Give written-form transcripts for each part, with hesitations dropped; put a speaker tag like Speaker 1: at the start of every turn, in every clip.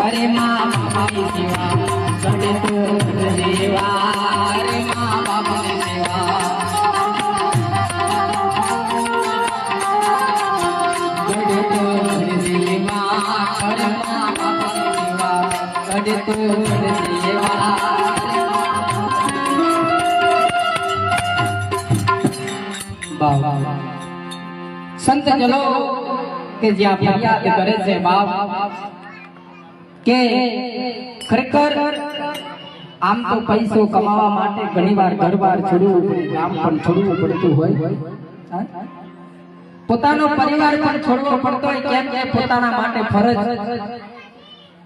Speaker 1: अरे माँ बाबा की सेवा करे तो देवा अरे माँ बाबा की सेवा करे तो देवा अरे माँ बाबा की सेवा करे तो देवा बाबा संत जनो के ज्या फरियाद करे छे बाप के खरेखर आम तो पैसो कमावा माटे घणीवार घरबार छोड़વું પડે ગામ પણ છોડવું પડતું હોય પોતાનો પરિવાર પણ છોડવો પડતો હોય કેમ કે પોતાના માટે ફરજ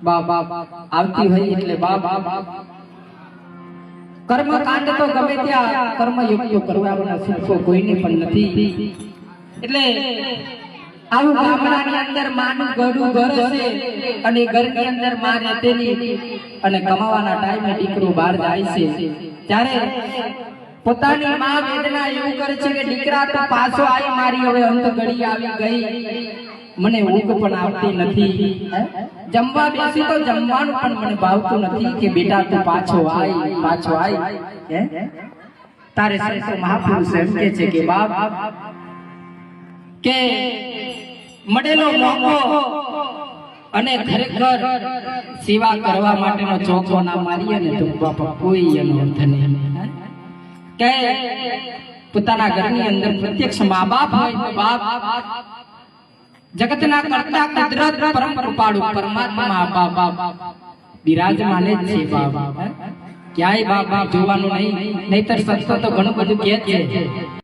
Speaker 1: બાપ આવતી હોય એટલે બાપ કર્મ કાંડ તો ગમે ત્યાં કર્મ યોગ્ય કરવાના સિદ્ધો કોઈને પણ નથી એટલે આવું ગામડાની અંદર માનું ગળું ઘર છે અને ઘરની અંદર માં રહેતેલી અને કમાવાના ટાઈમે દીકરો બહાર જાય છે ત્યારે પોતાની માં વેદના એવું કરે છે કે દીકરા તો પાછો આવી મારી હવે અંત ઘડી આવી ગઈ મને ઊંઘ પણ આવતી નથી જમવા બેસી તો જમવાનું પણ મને ભાવતું નથી કે બેટા તું પાછો આય તારે શ્રેષ્ઠ મહાપુરુષ એમ કે છે કે બાપ કે મળેલો મોકો અને ખરેખર સેવા કરવા માટેનો ચોખ્ખો ના મારીએ ને તો બાપા કોઈ એનો અર્થ નહીં કે પોતાના ઘરની અંદર પ્રત્યક્ષ મા બાપ હોય તો બાપ જગતના કરતા કુદરત પરમ કૃપાળુ પરમાત્મા બાપ બિરાજમાન જ છે બાપ ક્યાંય બાપ જોવાનું નહીં નહીતર સંતો તો ઘણું બધું કહે છે